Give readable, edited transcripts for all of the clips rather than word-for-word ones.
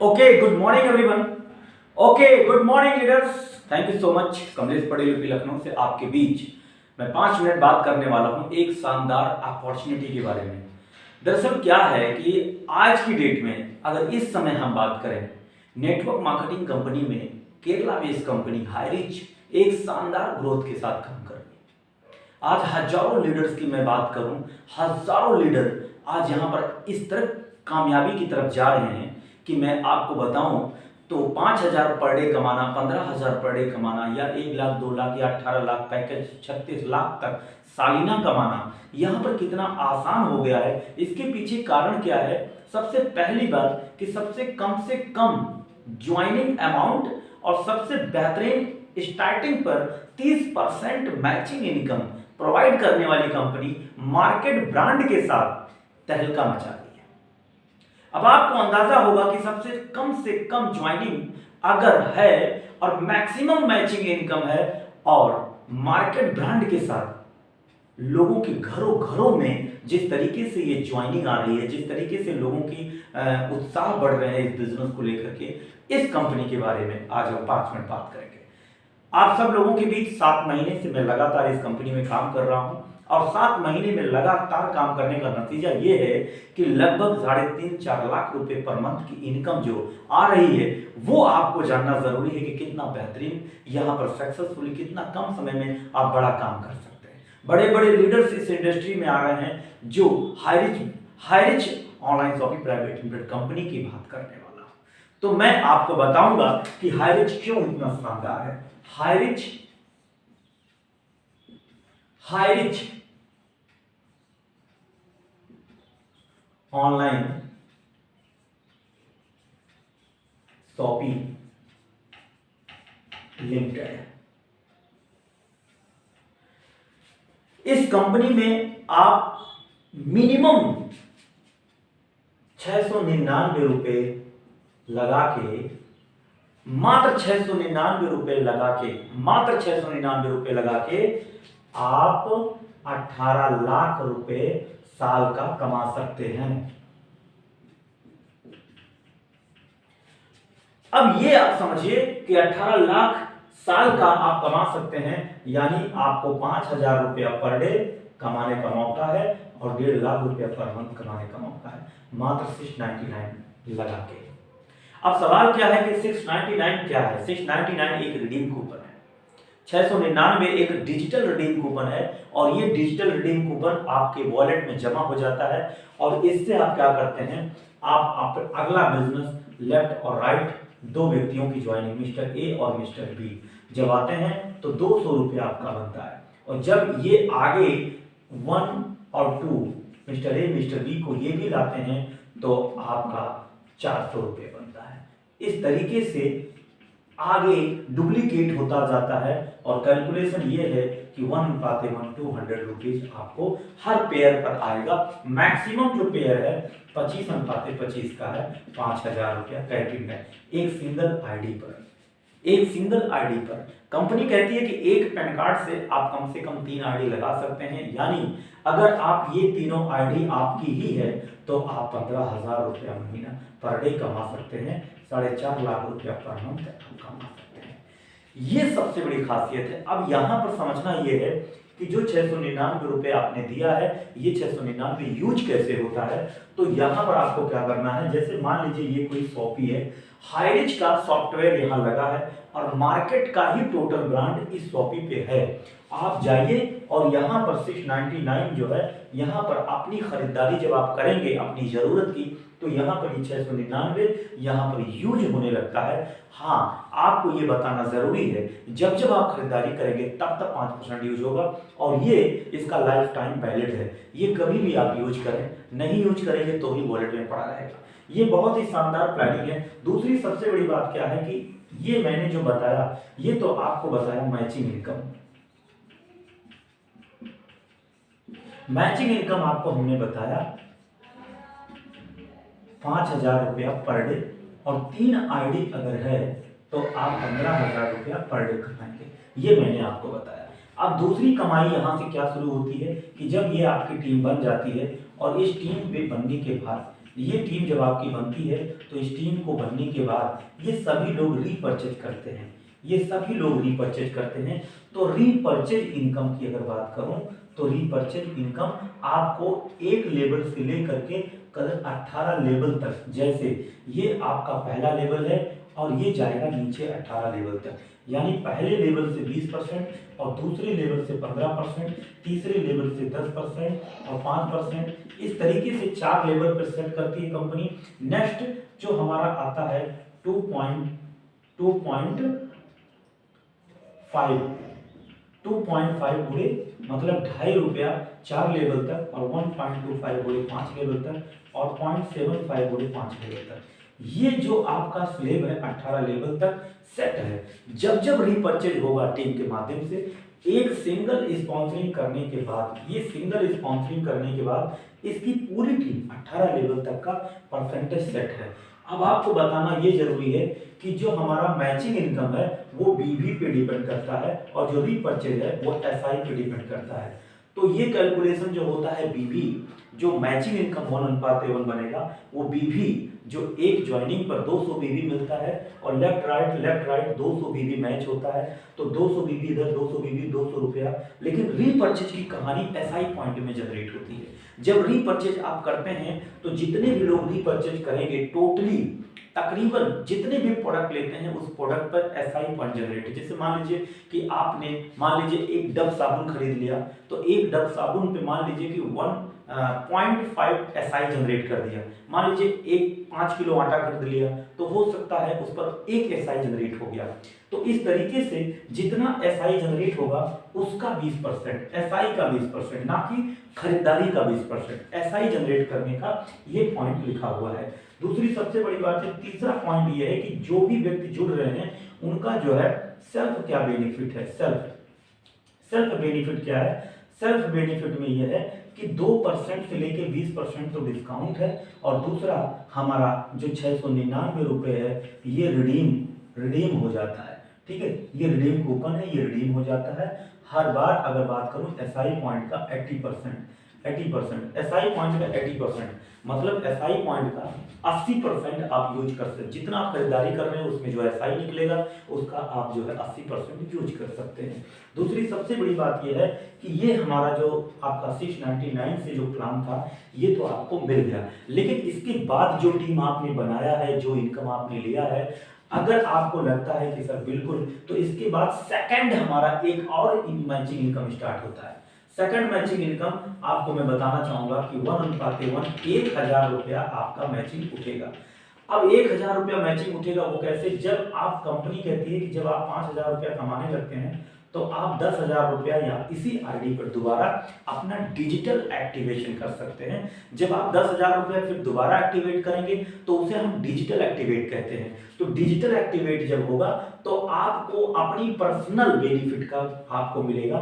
Okay, good morning everyone. Okay, good morning leaders. Thank you so much. Kamlesh Patel UP Lucknow से आपके बीच मैं 5 minute बात करने वाला हूं एक शानदार अपॉर्चुनिटी के बारे में। दरअसल क्या है कि आज की डेट में अगर इस समय हम बात करें, नेटवर्क मार्केटिंग कंपनी में केरला बेस्ड कंपनी हाईरिच एक शानदार ग्रोथ के साथ काम कर रही है। आज हजारों लीडर्स की मैं बात करूं, हजारों लीडर आज यहां पर इस तरह कामयाबी की तरफ जा रहे हैं कि मैं आपको बताऊं तो 5,000 पर डे कमाना, 15,000 पर डे कमाना या 1 लाख, 2 लाख या 18 लाख पैकेज 36 लाख तक सालिना कमाना यहाँ पर कितना आसान हो गया है। इसके पीछे कारण क्या है? सबसे पहली बात कि सबसे कम ज्वाइनिंग अमाउंट और सबसे बेहतरीन स्टार्टिंग पर 30% मैचिंग इनकम प्रोवाइड करने वाली कंपनी मार्केट ब्रांड के साथ तहलका मचा रही है। अब आपको अंदाजा होगा कि सबसे कम ज्वाइनिंग अगर है और मैक्सिमम मैचिंग इनकम है और मार्केट ब्रांड के साथ लोगों के घरों घरों में जिस तरीके से ये ज्वाइनिंग आ रही है, जिस तरीके से लोगों की उत्साह बढ़ रहे हैं इस बिजनेस को लेकर के, इस कंपनी के बारे में आज हम 5 मिनट बात करेंगे। आप सब लोगों के बीच 7 महीने से मैं लगातार इस कंपनी में काम कर रहा हूं और 7 महीने में लगातार काम करने का नतीजा ये है कि लगभग 3.5-4 लाख रुपए पर मंथ की इनकम जो आ रही है वो आपको जानना जरूरी है कि कितना बेहतरीन यहाँ पर सक्सेसफुली, कितना कम समय में आप बड़ा काम कर सकते हैं। बड़े बड़े लीडर्स इस इंडस्ट्री में आ रहे हैं जो Highrich online shopping private limited company की बात करने वाला हूं। तो मैं आपको बताऊंगा कि हाईरिच क्यों इतना शानदार है। हाईरिच ऑनलाइन शॉपिंग लिमिटेड, इस कंपनी में आप मिनिमम 699 रुपए लगा के, मात्र 699 रुपए लगा के आप 18 लाख रुपए साल का कमा सकते हैं। अब ये आप समझिए कि 18 लाख साल का आप कमा सकते हैं, यानी आपको 5,000 रुपया पर डे कमाने का मौका है और 1.5 लाख रुपया पर मंथ कमाने का मौका है, मात्र 699 लगा के। अब सवाल क्या है कि 699 क्या है? 699 एक रिडीम कूपन है, 699 एक डिजिटल रिडीम कूपन है और ये डिजिटल रिडीम कूपन आपके वॉलेट में जमा हो जाता है और इससे आप क्या करते हैं, आप अगला बिजनेस लेफ्ट और राइट दो व्यक्तियों की ज्वाइनिंग, मिस्टर ए और मिस्टर बी जब आते हैं तो 200 रुपया आपका बनता है और जब ये आगे 1 और 2 मिस्टर ए मिस्टर बी को ये भी लाते हैं तो आपका 400 रुपये बनता है। इस तरीके से आगे डुप्लीकेट होता जाता है और कैलकुलेशन ये है कि 1:1 200 रुपीज आपको हर पेयर पर आएगा। मैक्सिमम जो पेयर है 25:25 का है, 5,000 रुपया कैटिंग है एक सिंगल आईडी पर। कंपनी कहती है कि एक पैन कार्ड से आप कम से कम 3 आईडी लगा सकते हैं, यानी अगर आप ये तीनों आईडी आपकी ही है तो आप 15,000 रुपया महीना पर डे कमा सकते हैं, 4.5 लाख रुपया पर मंथ कमा सकते हैं। ये सबसे बड़ी खासियत है। अब यहाँ पर समझना ये है कि जो 699 रुपए आपने दिया है, ये 699 यूज कैसे होता है। तो यहाँ पर आपको क्या करना है, जैसे मान लीजिए ये कोई शॉपी है, हाईरिच का सॉफ्टवेयर यहाँ लगा है और मार्केट का ही टोटल ब्रांड इस शॉपी पे है। आप जाइए और यहाँ पर 699 जो है, यहाँ पर अपनी खरीदारी जब आप करेंगे अपनी जरूरत की तो यहाँ पर ये 699 यहाँ पर यूज होने लगता है। हाँ, आपको ये बताना जरूरी है जब जब आप खरीदारी करेंगे तब तक 5% यूज होगा और ये इसका लाइफ टाइम वैलिड है, ये कभी भी आप यूज करें, नहीं यूज करेंगे तो भी वॉलेट में पड़ा रहेगा। ये बहुत ही शानदार प्लानिंग है। दूसरी सबसे बड़ी बात क्या है कि ये मैंने जो बताया ये तो आपको बताया मैचिंग इनकम आपको हमने बताया 5,000 रुपया पर डे और 3 आईडी अगर है तो आप 15,000 रुपया पर डे कमाएंगे, ये मैंने आपको बताया। अब दूसरी कमाई यहाँ से क्या शुरू होती है कि जब ये आपकी टीम बन जाती है और इस टीम पे बनने के बाद ये टीम जब आपकी बनती है तो इस टीम को बनने के बाद ये सभी लोग रीपर्चेज करते हैं, ये सभी लोग रीपर्चेज करते हैं। तो रीपर्चेज इनकम की अगर बात करूं तो रीपर्चेज इनकम आपको एक लेवल से लेकर के 18 लेवल तक, जैसे ये आपका पहला लेवल है और ये जाएगा नीचे 18 लेवल तक, यानी पहले लेवल से 20% और दूसरे लेवल से 15%, तीसरे लेवल से 10% और 5%, इस तरीके से 4 लेवल पर सेट करती है कंपनी। नेक्स्ट जो हमारा आता है 2.5 गुणे मतलब ₹2.5 4 लेवल तक और 1.25 गुणे 5 लेवल तक और 0.75 गुणे 5 लेवल तक। ये जो आपका स्लेब है 18 लेवल तक सेट है। जब जब रीपर्चेज होगा टीम के माध्यम से, एक सिंगल स्पॉन्सरिंग करने के बाद, ये सिंगल स्पॉन्सरिंग करने के बाद इसकी पूरी टीम 18 लेवल तक का परसेंटेज सेट है। अब आपको बताना ये जरूरी है कि जो हमारा मैचिंग इनकम है वो बीवी पे डिपेंड करता है और जो रीपर्चेज है वो एसआई पे डिपेंड करता है। तो ये कैलकुलेशन जो होता है बीवी, जो मैचिंग इनकम 1:1 बनेगा, वो बीवी जो एक ज्वाइनिंग पर 200 बीवी मिलता है और लेफ्ट राइट 200 बीवी मैच होता है, तो 200 बीवी इधर 200 बीवी 200 रुपया। लेकिन रीपर्चेज की कहानी एसआई पॉइंट में जनरेट होती है। जब रीपर्चेज आप करते हैं तो जितने भी लोग रीपर्चेज करेंगे टोटली तकरीबन जितने भी प्रोडक्ट लेते हैं उस प्रोडक्ट पर एसआई पॉइंट जनरेट। जैसे मान लीजिए कि आपने एक डब साबुन खरीद लिया, तो एक डब साबुन पे मान लीजिए कि 1.5 एसआई जनरेट कर दिया। मान लीजिए एक 5 किलो आटा खरीद लिया तो हो सकता है उस पर 1 एसआई जनरेट हो गया। तो इस तरीके से जितना एसआई जनरेट होगा उसका 20%, एसआई का 20%, ना कि खरीदारी का 20%, एसआई जनरेट करने का ये पॉइंट लिखा हुआ है। दूसरी सबसे बड़ी बात है, तीसरा पॉइंट ये है कि जो भी व्यक्ति जुड़ रहे हैं उनका जो है सेल्फ क्या बेनिफिट है। सेल्फ बेनिफिट क्या है? सेल्फ बेनिफिट में ये है कि 2% से लेके 20% तो डिस्काउंट है और दूसरा हमारा जो 699 रुपये है ये रिडीम हो जाता है। ठीक है, ये रिडीम कूपन है, ये रिडीम हो जाता है हर बार। अगर बात करूं एसआई पॉइंट का 80%, एसआई पॉइंट का 80%, मतलब एसआई पॉइंट का 80% आप यूज कर सकते हैं। जितना आप खरीदारी कर रहे हैं उसमें जो एसआई निकलेगा उसका आप जो है 80% यूज कर सकते हैं। दूसरी सबसे बड़ी बात यह है कि ये हमारा जो आपका 699 से जो प्लान था ये तो आपको मिल गया, लेकिन इसके बाद जो टीम आपने बनाया है, जो इनकम आपने लिया है, अगर आपको लगता है कि सर बिल्कुल, तो इसके बाद सेकंड हमारा एक और मैचिंग इनकम स्टार्ट होता है। सेकंड मैचिंग इनकम आपको मैं बताना चाहूंगा कि 1:1 1000 रुपया आपका मैचिंग उठेगा। अब 1000 रुपया मैचिंग उठेगा वो कैसे? जब आप, कंपनी कहती है कि जब आप 5000 रुपया कमाने लगते हैं तो आप 10,000 रुपया या इसी आईडी पर दोबारा अपना डिजिटल एक्टिवेशन कर सकते हैं। जब आप 10,000 रुपया फिर दोबारा एक्टिवेट करेंगे तो उसे हम डिजिटल एक्टिवेट कहते हैं। तो डिजिटल एक्टिवेट जब होगा तो आपको अपनी पर्सनल बेनिफिट का आपको मिलेगा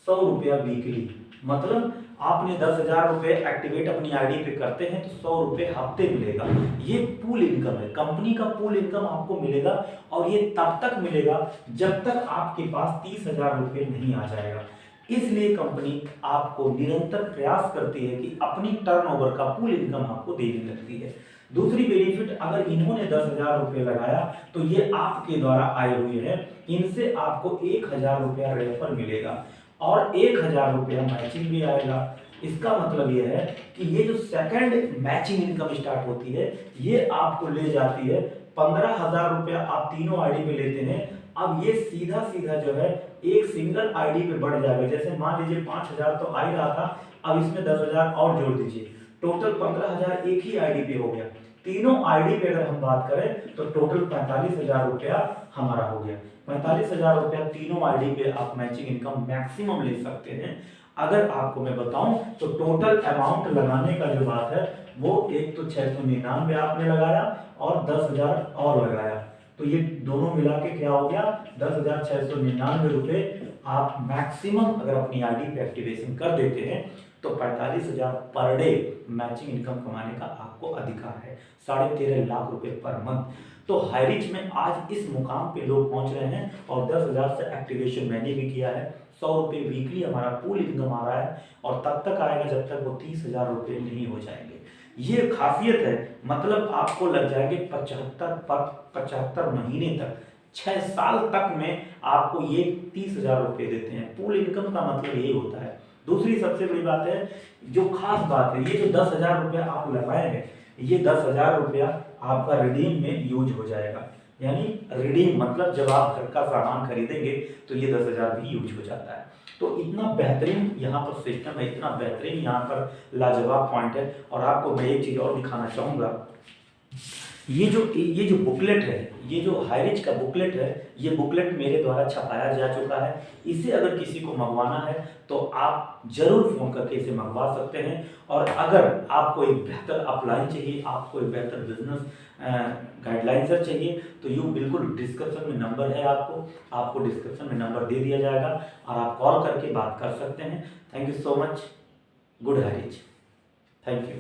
100 रुपया वीकली। मतलब आपने 10,000 रुपये एक्टिवेट अपनी आईडी पे करते हैं तो 100 रुपये हफ्ते मिलेगा। ये पूल इनकम है, कंपनी का पूल इनकम आपको मिलेगा और ये तब तक मिलेगा जब तक आपके पास 30,000 रुपये नहीं आ जाएगा। इसलिए कंपनी आपको निरंतर प्रयास करती है कि अपनी टर्नओवर का पूल इनकम आपको देने लगती है। दूसरी बेनिफिट, अगर इन्होंने 10,000 रुपये लगाया तो ये आपके द्वारा आए हुए हैं, इनसे आपको 1,000 रुपया रेफर मिलेगा और 1,000 रुपया मैचिंग भी आएगा। इसका मतलब यह है कि ये जो सेकंड मैचिंग इनकम स्टार्ट होती है ये आपको ले जाती है 15,000 रुपया आप तीनों आईडी पे लेते हैं। अब ये सीधा जो है एक सिंगल आईडी पे बढ़ जाएगा। जैसे मान लीजिए 5,000 तो आ ही रहा था, अब इसमें 10,000 और जोड़ दीजिए, टोटल 15,000 एक ही आईडी पे हो गया। तीनों आईडी पे अगर हम बात करें तो टोटल 45,000 रुपया हमारा हो गया। 45,000 रुपया तीनों आईडी पे आप मैचिंग इनकम मैक्सिमम ले सकते हैं। अगर आपको मैं बताऊं तो टोटल अमाउंट लगाने का जो बात है वो एक तो 699 आपने लगाया और 10,000 और लगाया, तो ये दोनों मिला के क्या हो गया 10,699 रुपये आप मैक्सिमम अगर अपनी आईडी पे एक्टिवेशन कर देते हैं तो 45,000 पर डे मैचिंग इनकम कमाने का आपको अधिकार है। 13.5 लाख रुपए पर मंथ। तो हाईरिच में आज इस मुकाम पे लोग पहुंच रहे हैं और 10,000 से एक्टिवेशन मैंने भी किया है। 100 रुपये वीकली हमारा पूल इनकम आ रहा है और तब तक आएगा जब तक वो 30,000 रुपये नहीं हो जाएंगे। ये खासियत है, मतलब आपको लग जाएंगे 75 महीने तक, 6 साल तक में आपको ये 30,000 रुपये देते हैं। पूल इनकम का मतलब यही होता है। दूसरी सबसे बड़ी बात है, जो खास बात है, ये जो 10,000 रुपया आप लगाएंगे, ये 10,000 रुपया आपका रिडीम में यूज हो जाएगा। यानी रिडीम मतलब जब आप घर का सामान खरीदेंगे तो ये 10,000 भी यूज हो जाता है। तो इतना बेहतरीन यहाँ पर सिस्टम है, इतना बेहतरीन यहाँ पर लाजवाब पॉइंट है। और आपको मैं एक चीज़ और दिखाना चाहूँगा, ये जो बुकलेट है, ये जो हाईरिच का बुकलेट है, ये बुकलेट मेरे द्वारा छपाया जा चुका है। इसे अगर किसी को मंगवाना है तो आप जरूर फ़ोन करके इसे मंगवा सकते हैं। और अगर आपको एक बेहतर अपलाइन चाहिए, आपको एक बेहतर बिजनेस गाइडलाइंसर चाहिए, तो यूँ बिल्कुल डिस्क्रिप्शन में नंबर है, आपको डिस्क्रिप्शन में नंबर दे दिया जाएगा और आप कॉल करके बात कर सकते हैं। Thank you so much. Good Highrich. Thank you.